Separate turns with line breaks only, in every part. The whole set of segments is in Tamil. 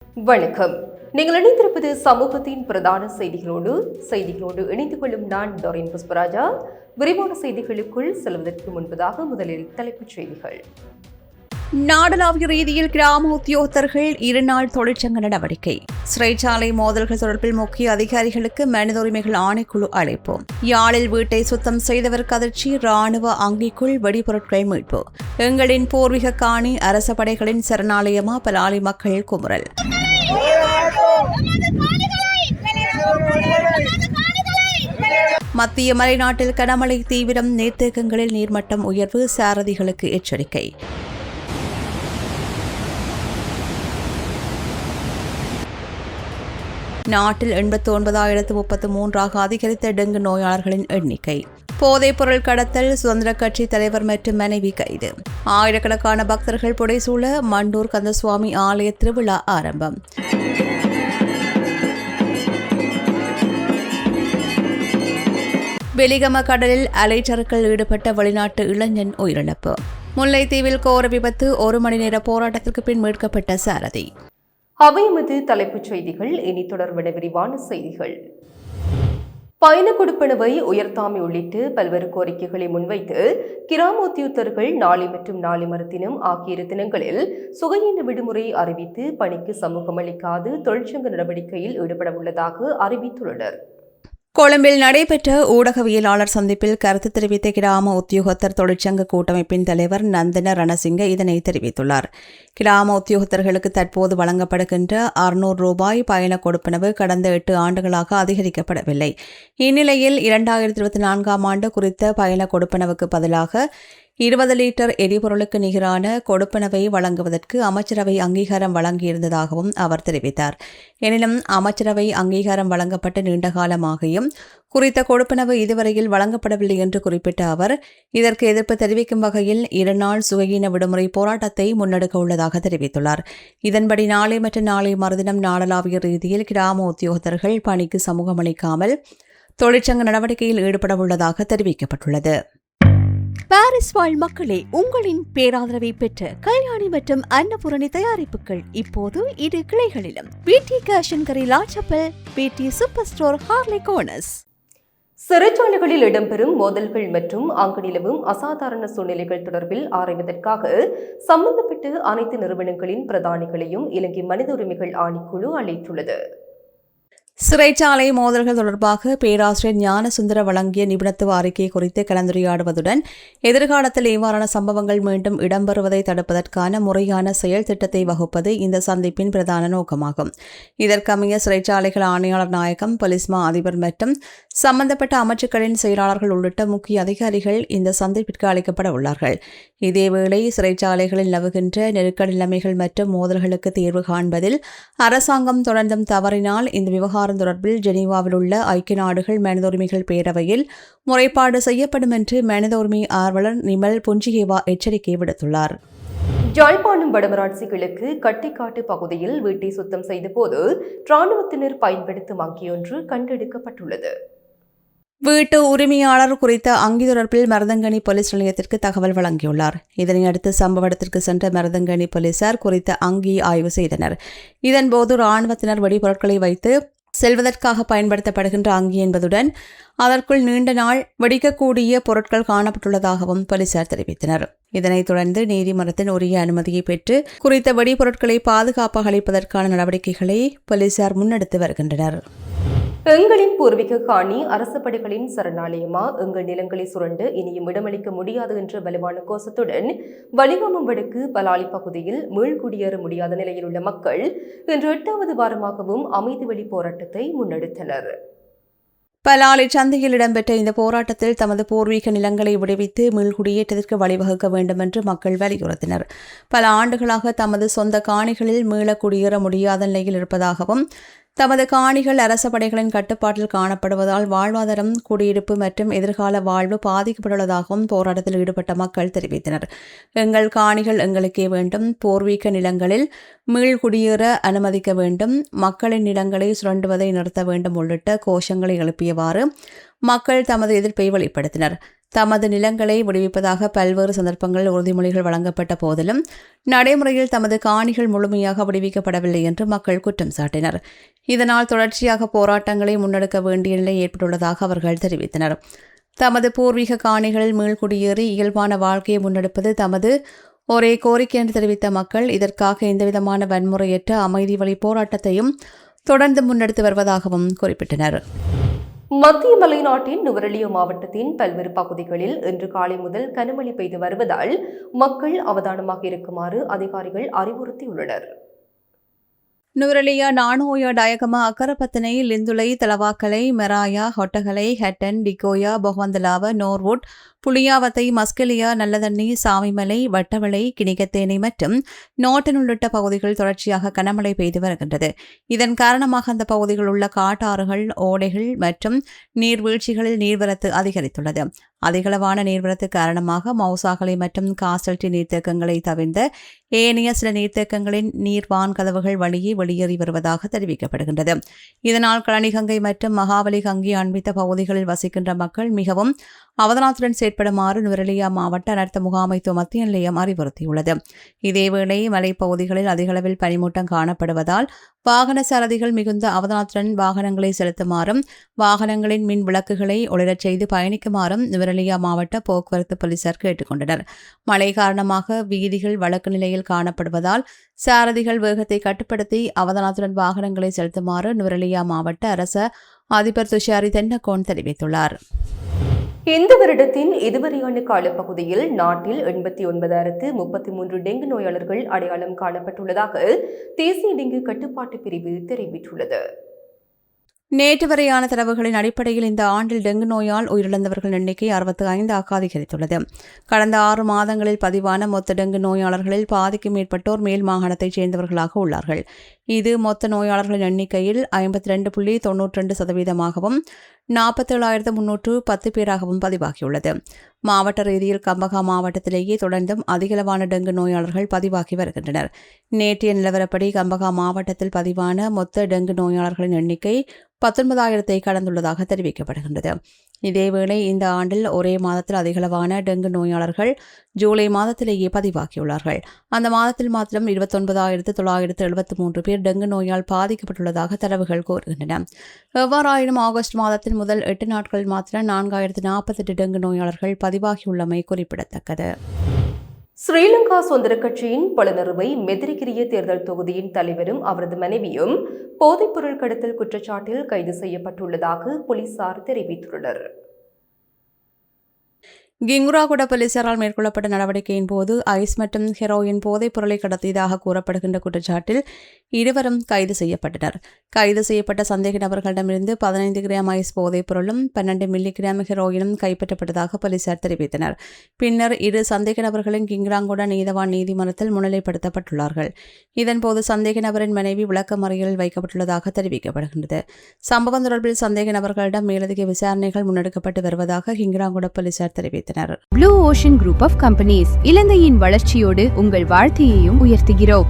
வணக்கம். நீங்கள் இணைந்திருப்பது சமூகத்தின் பிரதான செய்திகளோடு இணைந்து கொள்ளும் நான் டோரின் புஷ்பராஜா. விரிவான செய்திகளுக்குள் செல்வதற்கு முன்பதாக முதலில் தலைப்புச் செய்திகள்.
நாடளாவிய ரீதியில் கிராம உத்தியோகத்தர்கள் 2 நாள் தொழிற்சங்க நடவடிக்கை. சிறைச்சாலை மோதல்கள் தொடர்பில் முக்கிய அதிகாரிகளுக்கு மனித உரிமைகள் ஆணைக்குழு அழைப்பு. யாழில் வீட்டை சுத்தம் செய்தவருக்கு அதிர்ச்சி. ராணுவ அங்கிக்குள் வெடிபொருட்கள் மீட்பு. எங்களின் பூர்வீக காணி அரச படைகளின் சரணாலயமா? பலாலி மக்கள் குமுறல். மத்திய மலைநாட்டில் கனமழை தீவிரம். நீர்த்தேக்கங்களில் நீர்மட்டம் உயர்வு. சாரதிகளுக்கு எச்சரிக்கை. நாட்டில் 89,033 அதிகரித்த டெங்கு நோயாளர்களின் எண்ணிக்கை. போதைப்பொருள் கடத்தல். சுதந்திர கட்சி தலைவர் மற்றும் மனைவி கைது. ஆயிரக்கணக்கான பக்தர்கள் புடைசூழ மண்டூர் கந்தசுவாமி ஆலய திருவிழா ஆரம்பம். வெலிகம கடலில் அலைச்சறுக்கில் ஈடுபட்ட வெளிநாட்டு இளைஞன் உயிரிழப்பு. முல்லைத்தீவில் கோர விபத்து. 1 மணி நேர போராட்டத்திற்கு பின் மீட்கப்பட்ட சாரதி.
அவையமது தலைப்புச் செய்திகள். இனி தொடர்பான விரிவான செய்திகள். பயண கொடுப்பனவை உயர்த்தாமை உள்ளிட்டு பல்வேறு கோரிக்கைகளை முன்வைத்து கிராம உத்தியோகத்தர்கள் நாளை மற்றும் நாளை மறுதினம் ஆகிய 2 தினங்களில் சுகையின விடுமுறை அறிவித்து பணிக்கு சமூகம் அளிக்காது தொழிற்சங்க நடவடிக்கையில் ஈடுபட உள்ளதாக அறிவித்துள்ளனர்.
கொழும்பில் நடைபெற்ற ஊடகவியலாளர் சந்திப்பில் கருத்து தெரிவித்த கிராம உத்தியோகத்தர் தொழிற்சங்க கூட்டமைப்பின் தலைவர் நந்தன ரணசிங்க இதனை தெரிவித்துள்ளார். கிராம உத்தியோகத்தர்களுக்கு தற்போது வழங்கப்படுகின்ற 600 ரூபாய் பயண கொடுப்பனவு கடந்த 8 ஆண்டுகளாக அதிகரிக்கப்படவில்லை. இந்நிலையில் 2024ஆம் ஆண்டு குறித்த பயண கொடுப்பனவுக்கு பதிலாக 20 லிட்டர் எரிபொருளுக்கு நிகரான கொடுப்பனவை வழங்குவதற்கு அமைச்சரவை அங்கீகாரம் வழங்கியிருந்ததாகவும் அவர் தெரிவித்தார். எனினும் அமைச்சரவை அங்கீகாரம் வழங்கப்பட்ட நீண்ட காலமாகியும் குறித்த கொடுப்பனவு இதுவரையில் வழங்கப்படவில்லை என்று குறிப்பிட்ட அவர் இதற்கு எதிர்ப்பு தெரிவிக்கும் வகையில் 2 நாள் சுகையின விடுமுறை போராட்டத்தை முன்னெடுக்க உள்ளதாக தெரிவித்துள்ளார். இதன்படி நாளை மற்றும் நாளை மறுதினம் நாடளாவிய ரீதியில் கிராம உத்தியோகத்தர்கள் பணிக்கு சமூகமளிக்காமல் தொழிற்சங்க நடவடிக்கையில் ஈடுபட உள்ளதாக தெரிவிக்கப்பட்டுள்ளது. பாரிஸ் வாழ் மக்களே, உங்களின் பேராதரவை பெற்ற கல்யாணி மற்றும் அன்னபூரணி தயாரிப்புகள் இப்போது 2 கிளைகளிலும். பிடி கேஷன்கரி லாச்சப்பல், பிடி சூப்பர் ஸ்டோர், ஹார்லி கோனஸ்.
சிறைச்சாலைகளில் இடம்பெறும் மோதல்கள் மற்றும் அங்கு நிலவும் அசாதாரண சூழ்நிலைகள் தொடர்பில் ஆராய்வதற்காக சம்பந்தப்பட்ட அனைத்து நிறுவனங்களின் பிரதானிகளையும் இலங்கை மனித உரிமைகள் ஆணைக்குழு அழைத்துள்ளது.
சிறைச்சாலை மோதல்கள் தொடர்பாக பேராசிரியர் ஞானசுந்தர வழங்கிய நிபுணத்துவ அறிக்கை குறித்து கலந்துரையாடுவதுடன் எதிர்காலத்தில் இவ்வாறான சம்பவங்கள் மீண்டும் இடம்பெறுவதை தடுப்பதற்கான முறையான செயல் திட்டத்தை வகுப்பது இந்த சந்திப்பின் பிரதான நோக்கமாகும். இதற்கமைய சிறைச்சாலைகள் ஆணையாளர் நாயகம், பொலிஸ்மா அதிபர் மற்றும் சம்பந்தப்பட்ட அமைச்சுக்களின் செயலாளர்கள் உள்ளிட்ட முக்கிய அதிகாரிகள் இந்த சந்திப்பிற்கு அழைக்கப்பட உள்ளார்கள். இதேவேளை சிறைச்சாலைகளில் நிலவுகின்ற நெருக்கடி நிலைமைகள் மற்றும் மோதல்களுக்கு தீர்வு காண்பதில் அரசாங்கம் தொடர்ந்தும் தவறினால் இந்த விவகாரம் தொடர்பில் ஜெனீவாவில் உள்ள ஐக்கிய நாடுகள் மனித உரிமைகள் பேரவையில் முறைப்பாடு செய்யப்படும் என்று மனித உரிமை ஆர்வலர் நிமல் புஞ்சிகேவா எச்சரிக்கை விடுத்துள்ளார்.
யாழ்ப்பாணம் வடமராட்சி கிழக்கு கட்டிக்காட்டு பகுதியில் வீட்டை சுத்தம் செய்தபோது இராணுவத்தினர் பயன்படுத்தும் அங்கியொன்று கண்டெடுக்கப்பட்டுள்ளது.
வீட்டு உரிமையாளர் குறித்த அங்கி தொடர்பில் மருதங்கனி போலீஸ் நிலையத்திற்கு தகவல் வழங்கியுள்ளார். இதனையடுத்து சம்பவ இடத்திற்கு சென்ற மருதங்கனி போலீசார் குறித்த அங்கியை ஆய்வு செய்தனர். இதன்போது இராணுவத்தினர் வெடிபொருட்களை வைத்து செல்வதற்காக பயன்படுத்தப்படுகின்ற அங்கி என்பதுடன் அதற்குள் நீண்ட நாள் வெடிக்கக்கூடிய பொருட்கள் காணப்பட்டுள்ளதாகவும் போலீசார் தெரிவித்தனர். இதனைத் தொடர்ந்து நீதிமன்றத்தின் உரிய அனுமதியை பெற்று குறித்த வெடிபொருட்களை பாதுகாப்பாக அளிப்பதற்கான நடவடிக்கைகளை போலீசார் முன்னெடுத்து வருகின்றனர்.
எங்களின் பூர்வீக காணி அரச படைகளின் சரணாலயமா? எங்கள் நிலங்களை சுரண்டு இனியும் இடமளிக்க முடியாது என்ற வலுவான கோஷத்துடன் வலிகாமம் வடக்கு பலாலி பகுதியில் மீள்குடியேற முடியாத நிலையில் உள்ள மக்கள் இன்று 8வது வாரமாகவும் அமைதி வழி போராட்டத்தை முன்னெடுத்தனர்.
பலாலி சந்தையில் இடம்பெற்ற இந்த போராட்டத்தில் தமது பூர்வீக நிலங்களை விடுவித்து மீள்குடியேற்றத்திற்கு வழிவகுக்க வேண்டும் என்று மக்கள் வலியுறுத்தினர். பல ஆண்டுகளாக தமது சொந்த காணிகளில் மீள குடியேற முடியாத நிலையில் இருப்பதாகவும் தமது காணிகள் அரச படைகளின் கட்டுப்பாட்டில் காணப்படுவதால் வாழ்வாதாரம், குடியிருப்பு மற்றும் எதிர்கால வாழ்வு பாதிக்கப்பட்டுள்ளதாகவும் போராட்டத்தில் ஈடுபட்ட மக்கள் தெரிவித்தனர். எங்கள் காணிகள் எங்களுக்கே வேண்டும், பூர்வீக நிலங்களில் மீள்குடியேற அனுமதிக்க வேண்டும், மக்களின் நிலங்களை சுரண்டுவதை நிறுத்த வேண்டும் உள்ளிட்ட கோஷங்களை எழுப்பியவாறு மக்கள் தமது எதிர்ப்பை வெளிப்படுத்தினர். தமது நிலங்களை விடுவிப்பதாக பல்வேறு சந்தர்ப்பங்களில் உறுதிமொழிகள் வழங்கப்பட்ட போதிலும் நடைமுறையில் தமது காணிகள் முழுமையாக விடுவிக்கப்படவில்லை என்று மக்கள் குற்றம் சாட்டினர். இதனால் தொடர்ச்சியாக போராட்டங்களை முன்னெடுக்க வேண்டிய நிலை ஏற்பட்டுள்ளதாக அவர்கள் தெரிவித்தனர். தமது பூர்வீக காணிகளில் மீள்குடியேறி இயல்பான வாழ்க்கையை முன்னெடுப்பது தமது ஒரே கோரிக்கை என்று தெரிவித்த மக்கள் இதற்காக எந்தவிதமான வன்முறையற்ற அமைதி வழி போராட்டத்தையும் தொடர்ந்து முன்னெடுத்து வருவதாகவும் குறிப்பிட்டனர்.
மத்திய மலைநாட்டின் நுவரெலியா மாவட்டத்தின் பல்வேறு பகுதிகளில் இன்று காலை முதல் கனமழை பெய்து வருவதால் மக்கள் அவதானமாக இருக்குமாறு அதிகாரிகள் அறிவுறுத்தியுள்ளனர்.
நுவரெலியா, நானோயா, டயகம, அக்கரப்பத்தனை, லிந்துலை, தலவாக்கலை, மெராயா, ஹொட்டகலை, ஹெட்டன், டிகோயா, பொகவந்தலாவ, நோர்வுட், புளியாவத்தை, மஸ்கெலியா, நல்லதண்ணி, சாமிமலை, வட்டவளை, கிணிகத்தேனை மற்றும் நோட்டன் உள்ளிட்ட பகுதிகள் தொடர்ச்சியாக கனமழை பெய்து வருகின்றது. இதன் காரணமாக அந்த பகுதிகளில் உள்ள காட்டாறுகள், ஓடைகள் மற்றும் நீர்வீழ்ச்சிகளில் நீர்வரத்து அதிகரித்துள்ளது. அதிகளவான நீர்வரத்து காரணமாக மௌசாகலை மற்றும் காசல்டி நீர்த்தேக்கங்களை தவிர்ந்த ஏனைய சில நீர்த்தேக்கங்களின் நீர்வான் கதவுகள் வழியே வெளியேறி வருவதாக தெரிவிக்கப்படுகின்றது. இதனால் களனிகங்கை மற்றும் மகாவலி கங்கை அண்மித்த பகுதிகளில் வசிக்கின்ற மக்கள் மிகவும் அவதானத்துடன் செயற்படுமாறு நுவரெலியா மாவட்ட அனர்த்த முகாமைத்துவ மத்திய நிலையம் அறிவுறுத்தியுள்ளது. இதேவேளை மலைப்பகுதிகளில் அதிகளவில் பனிமூட்டம் காணப்படுவதால் வாகன சாரதிகள் மிகுந்த அவதானத்துடன் வாகனங்களை செலுத்துமாறும் வாகனங்களின் மின் விளக்குகளை ஒளிரச் செய்து பயணிக்குமாறும் நுவரெலியா மாவட்ட போக்குவரத்து போலீசார் கேட்டுக் கொண்டனர். மழை காரணமாக வீதிகள் வழக்கு நிலையில் காணப்படுவதால் சாரதிகள் வேகத்தை கட்டுப்படுத்தி அவதானத்துடன் வாகனங்களை செலுத்துமாறு நுவரெலியா மாவட்ட அரச அதிபர் துஷாரி தென்னகோன் தெரிவித்துள்ளார்.
இந்த வருடத்தின் இதுவரையான காலப்பகுதியில் நாட்டில் 89,033 டெங்கு நோயாளர்கள் அடையாளம் காணப்பட்டுள்ளதாக தேசிய டெங்கு கட்டுப்பாட்டு பிரிவு தெரிவித்துள்ளது.
நேற்று வரையான தரவுகளின் அடிப்படையில் இந்த ஆண்டில் டெங்கு நோயால் உயிரிழந்தவர்கள் எண்ணிக்கை 65 அதிகரித்துள்ளது. கடந்த 6 மாதங்களில் பதிவான மொத்த டெங்கு நோயாளர்களில் பாதிக்கும் மேற்பட்டோர் மேல் மாகாணத்தைச் சேர்ந்தவர்களாக உள்ளார்கள். இது மொத்த நோயாளர்களின் எண்ணிக்கையில் 52.92%, 47,310 பேராகவும் பதிவாகியுள்ளது. மாவட்ட ரீதியில் கம்பகா மாவட்டத்திலேயே தொடர்ந்தும் அதிகளவான டெங்கு நோயாளர்கள் பதிவாகி வருகின்றனர். நேற்றைய நிலவரப்படி கம்பகா மாவட்டத்தில் பதிவான மொத்த டெங்கு நோயாளர்களின் எண்ணிக்கை 19,000 கடந்துள்ளதாக தெரிவிக்கப்படுகின்றது. இதேவேளை இந்த ஆண்டில் ஒரே மாதத்தில் அதிகளவான டெங்கு நோயாளர்கள் ஜூலை மாதத்திலேயே பதிவாகியுள்ளார்கள். அந்த மாதத்தில் மாத்திரம் 29,973 பேர் டெங்கு நோயால் பாதிக்கப்பட்டுள்ளதாக தரவுகள் கூறுகின்றன. எவ்வாறாயினும் ஆகஸ்ட் மாதத்தின் முதல் 8 நாட்களில் மாத்திரம் 4,048 டெங்கு நோயாளர்கள் பதிவாகியுள்ளமை குறிப்பிடத்தக்கது.
ஸ்ரீலங்கா சுதந்திர கட்சியின் பலனறுவை மெதிரிகிரிய தேர்தல் தொகுதியின் தலைவரும் அவரது மனைவியும் போதைப்பொருள் கடத்தல் குற்றச்சாட்டில் கைது செய்யப்பட்டுள்ளதாக போலீசார் தெரிவித்துள்ளனர். கிங்குராகுடா போலீசாரால் மேற்கொள்ளப்பட்ட நடவடிக்கையின் போது ஐஸ் மற்றும் ஹெரோயின் போதைப் பொருளை கடத்தியதாக கூறப்படுகின்ற குற்றச்சாட்டில் இருவரும் கைது செய்யப்பட்டனர். கைது செய்யப்பட்ட சந்தேக நபர்களிடமிருந்து 15 கிராம் ஐஸ் போதைப் பொருளும் 12 மில்லிகிராம் ஹெரோயினும் கைப்பற்றப்பட்டதாக போலீசார் தெரிவித்தனர். பின்னர் இரு சந்தேக நபர்களும் கிங்குராங்குடா நீதவான் நீதிமன்றத்தில் முன்னிலைப்படுத்தப்பட்டுள்ளார்கள். இதன்போது சந்தேக நபரின் மனைவி விளக்கமறியலில் வைக்கப்பட்டுள்ளதாக தெரிவிக்கப்படுகின்றது. சம்பவம் தொடர்பில் சந்தேக நபர்களிடம் மேலதிக விசாரணைகள் முன்னெடுக்கப்பட்டு வருவதாக கிங்குராங்குடா போலீசார் தெரிவித்தனர்.
Blue Ocean group of companies இலங்கையின் வளர்ச்சியோடு உங்கள் வாழ்க்கையையும் உயர்த்துகிறோம்.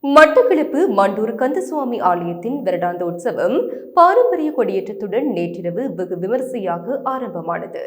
மட்டக்களப்பு மண்டூர் கந்தசுவாமி ஆலயத்தின் வருடாந்த உற்சவம் பாரம்பரிய கொடியேற்றத்துடன் நேற்றிரவு வெகு விமரிசையாக ஆரம்பமானது.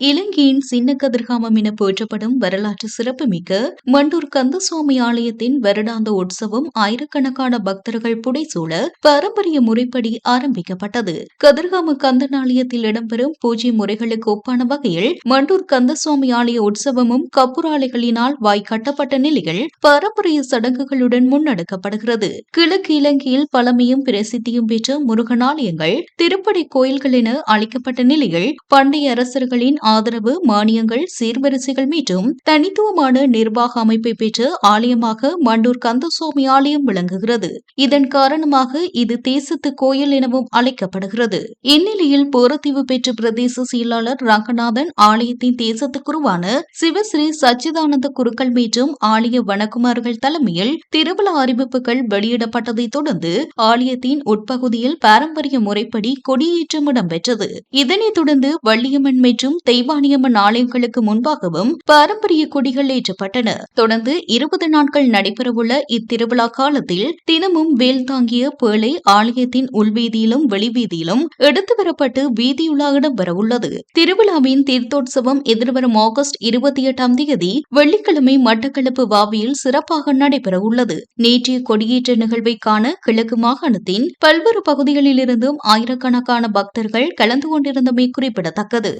இலங்கையின் சின்ன கதிர்காமம் என போற்றப்படும் வரலாற்று சிறப்புமிக்க மண்டூர் கந்தசுவாமி ஆலயத்தின் வருடாந்த உற்சவம் ஆயிரக்கணக்கான பக்தர்கள் புடைசூழ பாரம்பரிய முறைப்படி ஆரம்பிக்கப்பட்டது. கதிர்காம கந்தன் ஆலயத்தில் இடம்பெறும் பூஜை முறைகளுக்கு ஒப்பான வகையில் மண்டூர் கந்தசுவாமி ஆலய உற்சவமும் கப்புராலைகளினால் வாய் கட்டப்பட்ட நிலையில் பாரம்பரிய சடங்குகளுடன் முன்னெடுக்கப்படுகிறது. கிழக்கு இலங்கையில் பழமையும் பிரசித்தியும் பெற்ற முருகன் ஆலயங்கள் திருப்படை கோயில்கள் என அழைக்கப்பட்ட நிலையில் பண்டைய அரசர்களின் ஆதரவு, மானியங்கள், சீர்வரிசைகள் மீண்டும் தனித்துவமான நிர்வாக அமைப்பை பெற்ற ஆலயமாக மண்டூர் கந்தசுவாமி ஆலயம் விளங்குகிறது. இதன் காரணமாக இது தேசத்து கோயில் எனவும் அழைக்கப்படுகிறது. இந்நிலையில் போரத்தீவு பெற்ற பிரதேச செயலாளர் ரங்கநாதன் ஆலயத்தின் தேசத்து குருவான சிவஸ்ரீ சச்சிதானந்த குருக்கள் மற்றும் ஆலய வணக்குமார்கள் தலைமையில் திருவிழா அறிவிப்புகள் வெளியிடப்பட்டதை தொடர்ந்து ஆலயத்தின் உட்பகுதியில் பாரம்பரிய முறைப்படி கொடியேற்றம் இடம்பெற்றது. இதனைத் தொடர்ந்து வள்ளியம்மன் மற்றும் தெய்வானியம்மன் ஆலயங்களுக்கு முன்பாகவும் பாரம்பரிய கொடிகள் ஏற்றப்பட்டன. தொடர்ந்து 20 நாட்கள் நடைபெறவுள்ள இத்திருவிழா காலத்தில் தினமும் வேல் தாங்கிய பேழை ஆலயத்தின் உள்வீதியிலும் வெளிவீதியிலும் எடுத்து வரப்பட்டு வீதியுலா இடம்பெறவுள்ளது. திருவிழாவின் தீர்த்தோற்சவம் எதிர்வரும் ஆகஸ்ட் 28ஆம் தேதி வெள்ளிக்கிழமை மட்டக்களப்பு வாவியில் சிறப்பாக நடைபெறவுள்ளது. நேற்றைய கொடியேற்ற நிகழ்வை காண கிழக்கு மாகாணத்தின் பல்வேறு பகுதிகளிலிருந்தும் ஆயிரக்கணக்கான பக்தர்கள் கலந்து கொண்டிருந்தமை குறிப்பிடத்தக்கது.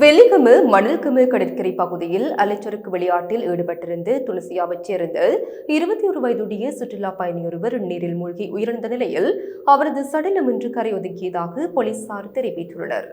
வெலிகம மணல்கம கடற்கரை பகுதியில் அலைச்சறுக்கு விளையாட்டில் ஈடுபட்டிருந்த துனிசியாவைச் சேர்ந்த 21 வயதுடைய சுற்றுலா பயணியொருவர் நீரில் மூழ்கி உயிரிழந்த நிலையில் அவரது சடலம் இன்று கரையொதுக்கியதாக போலீசார் தெரிவித்துள்ளனர்.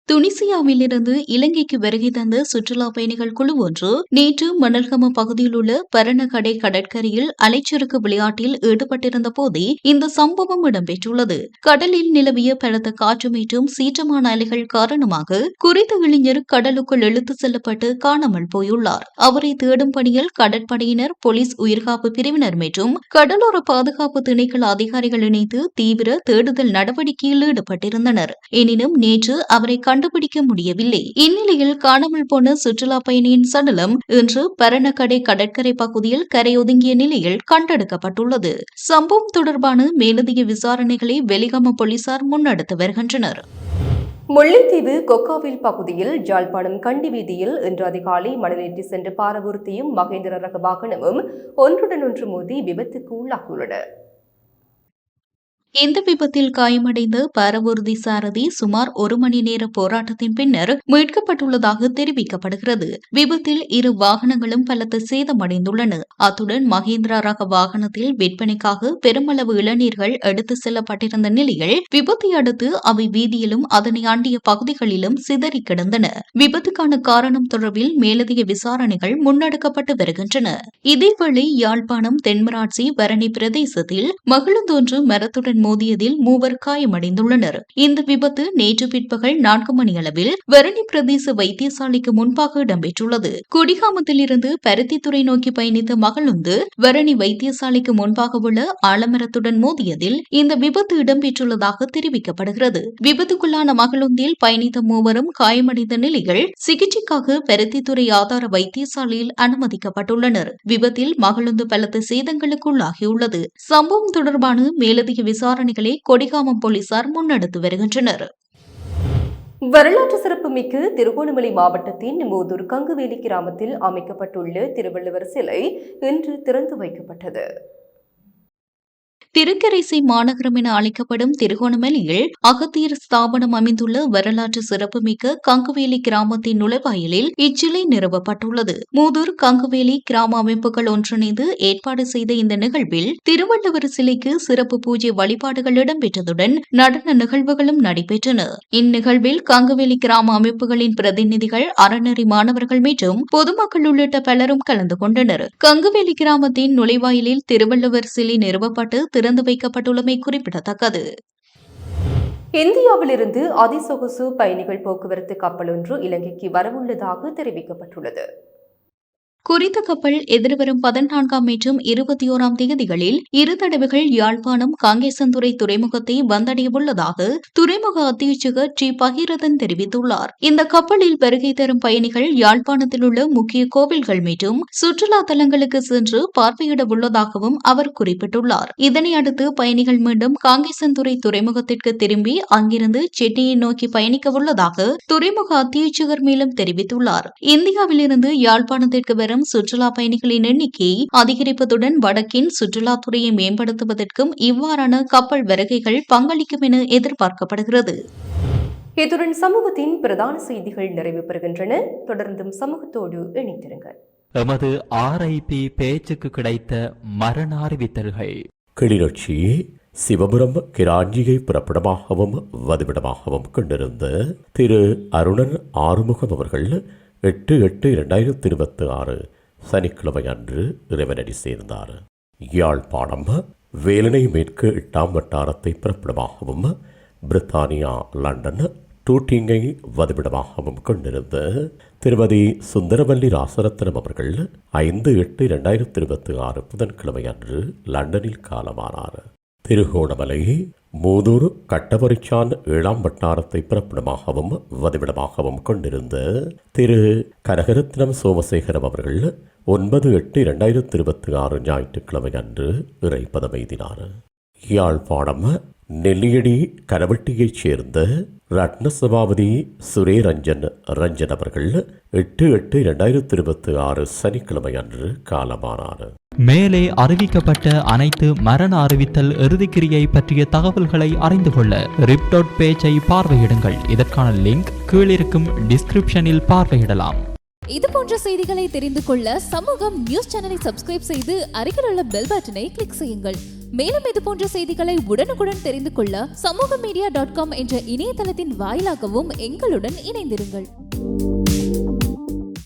துனிசியாவிலிருந்து இலங்கைக்கு வருகை தந்த சுற்றுலா பயணிகள் குழு ஒன்று நேற்று மணல்கம பகுதியில் உள்ள பரணகடை கடற்கரையில் அலைச்சறுக்கு விளையாட்டில் ஈடுபட்டிருந்த போதே இந்த சம்பவம் இடம்பெற்றுள்ளது. கடலில் நிலவிய பலத்த காற்று மற்றும் சீற்றமான அலைகள் காரணமாக குறித்த இளைஞர் கடலுக்குள் இழுத்து செல்லப்பட்டு காணாமல் போயுள்ளார். அவரை தேடும் பணியில் கடற்படையினர், போலீஸ் உயிர்காப்பு பிரிவினர் மற்றும் கடலோர பாதுகாப்பு திணைக்கள அதிகாரிகள் இணைந்து தீவிர தேடுதல் நடவடிக்கையில் ஈடுபட்டிருந்தனர். எனினும் நேற்று அவரை கண்டுபிடிக்க முடியவில்லை. இந்நிலையில் காணாமல் போன சுற்றுலா பயணியின் சடலம் இன்று பரணகடை கடற்கரை பகுதியில் கரையொதுங்கிய நிலையில் கண்டெடுக்கப்பட்டுள்ளது. சம்பவம் தொடர்பான மேலதிக விசாரணைகளை வெலிகம போலீசார் முன்னெடுத்து வருகின்றனர்.
முல்லைத்தீவு கொக்காவில் பகுதியில் ஜாழ்ப்பாணம் கண்டி வீதியில் இன்று அதிகாலை மணலேற்றி சென்ற பாரவூர்த்தியும் மகேந்திர ரக வாகனமும் ஒன்றுடன் ஒன்று மோதி விபத்துக்கு உள்ளாகியுள்ளன.
இந்த விபத்தில் காயமடைந்த பாரவூர்தி சாரதி சுமார் 1 மணி நேர போராட்டத்தின் பின்னர் மீட்கப்பட்டுள்ளதாக தெரிவிக்கப்படுகிறது. விபத்தில் 2 வாகனங்களும் பலத்த சேதமடைந்துள்ளன. அத்துடன் மகேந்திரா ரக வாகனத்தில் விற்பனைக்காக பெருமளவு இளநீர்கள் எடுத்து செல்லப்பட்டிருந்த நிலையில் விபத்தை அடுத்து அவை வீதியிலும் அதனை அண்டிய பகுதிகளிலும் சிதறி கிடந்தன. விபத்துக்கான காரணம் தொடர்பில் மேலதிக விசாரணைகள் முன்னெடுக்கப்பட்டு வருகின்றன. இதேவேளை யாழ்ப்பாணம் தென்மராட்சி வரணி பிரதேசத்தில் மகிழுந்தொன்று மரத்துடன் மோதியதில் 3 காயமடைந்துள்ளனர். இந்த விபத்து நேற்று பிற்பகல் 4 மணியளவில் வரணி பிரதேச வைத்தியசாலைக்கு முன்பாக இடம்பெற்றுள்ளது. குடிகாமத்தில் இருந்து பருத்தித்துறை நோக்கி பயணித்த மகளுந்து வரணி வைத்தியசாலைக்கு முன்பாக உள்ள ஆலமரத்துடன் மோதியதில் இந்த விபத்து இடம்பெற்றுள்ளதாக தெரிவிக்கப்படுகிறது. விபத்துக்குள்ளான மகளுந்தில் பயணித்த 3 காயமடைந்த நிலையில் சிகிச்சைக்காக பருத்தித்துறை ஆதார வைத்தியசாலையில் அனுமதிக்கப்பட்டுள்ளனர். விபத்தில் மகளுந்து பலத்த சேதங்களுக்குள்ளாகியுள்ளது. சம்பவம் தொடர்பான மேலதிக விசாரணைகளை கொடிகாமம் போலீசார் முன்னெடுத்து வருகின்றனர்.
வரலாற்று சிறப்புமிக்க திருகோணமலை மாவட்டத்தின் மூதூர் கங்குவேலி கிராமத்தில் அமைக்கப்பட்டுள்ள திருவள்ளுவர் சிலை இன்று திறந்து வைக்கப்பட்டது.
திருக்கரைசை மாநகரம் என அழைக்கப்படும் திருகோணமலையில் அகத்தியர் ஸ்தாபனம் அமைந்துள்ள வரலாற்று சிறப்புமிக்க கங்குவேலி கிராமத்தின் நுழைவாயிலில் இச்சிலை நிறுவப்பட்டுள்ளது. மூதூர் கங்குவேலி கிராம அமைப்புகள் ஒன்றிணைந்து ஏற்பாடு செய்த இந்த நிகழ்வில் திருவள்ளுவர் சிலைக்கு சிறப்பு பூஜை வழிபாடுகள் இடம்பெற்றதுடன் நடன நிகழ்வுகளும் நடைபெற்றன. இந்நிகழ்வில் கங்குவேலி கிராம அமைப்புகளின் பிரதிநிதிகள், அறநெறி மாணவர்கள் மற்றும் பொதுமக்கள் உள்ளிட்ட பலரும் கலந்து கொண்டனர். கங்குவேலி கிராமத்தின் நுழைவாயிலில் திருவள்ளுவர் சிலை நிறுவப்பட்டு திறந்து வைக்கப்பட்டுள்ளமை குறிப்பிடத்தக்கது.
இந்தியாவிலிருந்து அதிசொகுசு பயணிகள் போக்குவரத்து கப்பல் ஒன்று இலங்கைக்கு வரவுள்ளதாக தெரிவிக்கப்பட்டுள்ளது.
குறித்த கப்பல் எதிர்வரும் 14ஆம் மற்றும் 21ஆம் தேதிகளில் 2 தடவைகள் யாழ்ப்பாணம் காங்கேசன்துறை துறைமுகத்தை வந்தடையவுள்ளதாக துறைமுக அத்தியட்சகர் டி பகீரதன் தெரிவித்துள்ளார். இந்த கப்பலில் வருகை தரும் பயணிகள் யாழ்ப்பாணத்தில் உள்ள முக்கிய கோவில்கள் மற்றும் சுற்றுலா தலங்களுக்கு சென்று பார்வையிட உள்ளதாகவும் அவர் குறிப்பிட்டுள்ளார். இதனை அடுத்து பயணிகள் மீண்டும் காங்கேசன்துறை துறைமுகத்திற்கு திரும்பி அங்கிருந்து சென்னையை நோக்கி பயணிக்க உள்ளதாக துறைமுக அத்தியட்சகர் மேலும் தெரிவித்துள்ளார். இந்தியாவிலிருந்து யாழ்ப்பாணத்திற்கு வரும் சுற்றுலா பயணிகளின் எண்ணிக்கையை அதிகரிப்பதுடன் வடக்கின் சுற்றுலாத்துறையை மேம்படுத்துவதற்கும் இவ்வாறான கப்பல் வருகைகள் பங்களிக்கும் என எதிர்பார்க்கப்படுகிறது.
இத்துடன் சமூகத்தின் பிரதான செய்திகள் நிறைவு பெறுகின்றன. தொடர்ந்தும் சமூகத்தோடு இணைந்திருங்கள்.
எமது RIP பேச்சுக்கு கிடைத்த மரண அறிவித்தல்கள்.
கிளிநொச்சி சிவபுரம் கிராஞ்சியை புறப்படமாகவும் வதிவிடமாகவும் கொண்டிருந்த திரு அருணன் ஆறுமுகம் அவர்கள் 8/8/2026 சனிக்கிழமை அன்று இறைவனடி சேர்ந்தார். யாழ்ப்பாணம் வேலனை மேற்கு 8ஆம் வட்டாரத்தை பிறப்பிடமாகவும் பிரித்தானியா லண்டன் டூட்டிங்கை வதிவிடமாகவும் கொண்டிருந்த திருமதி சுந்தரவல்லி ராசரத்னம் அவர்கள் 5/8/2026 புதன்கிழமை அன்று லண்டனில் காலமானார். திருகோணமலை மூதூர் கட்டபரிச்சான் 7ஆம் வட்டாரத்தை பிறப்பிடமாகவும் வதிவிடமாகவும் கொண்டிருந்த திரு கனகரத்னம் சோமசேகரம் அவர்கள் 9/8/2026 ஞாயிற்றுக்கிழமை அன்று இறைப்பதம் எய்தினார். யாழ்ப்பாணம் நெல்லியடி கரவட்டியைச் சேர்ந்த ரத்ன சபாபதி சுரேரஞ்சன் ரஞ்சன் அவர்கள் 8/8/2026 சனிக்கிழமை அன்று காலமானார்.
மேலே அறிவிக்கப்பட்ட அனைத்து மரண அறிவித்தல் இறுதிக்கிரியை பற்றிய தகவல்களை அறிந்து கொள்ள ரிப்டாட் பேஜை பார்வையிடுங்கள். இதற்கான லிங்க் கீழிருக்கும் டிஸ்கிரிப்ஷனில் பார்வையிடலாம்.
இது போன்ற செய்திகளை தெரிந்து கொள்ள சமூகம் நியூஸ் சேனலை சப்ஸ்கிரைப் செய்து அருகில் உள்ள பெல் பட்டனை கிளிக் செய்யுங்கள். மேலும் இது போன்ற செய்திகளை உடனுக்குடன் தெரிந்து கொள்ள சமூகமீடியா.com என்ற இணையதளத்தின் வாயிலாகவும் எங்களுடன் இணைந்திருங்கள்.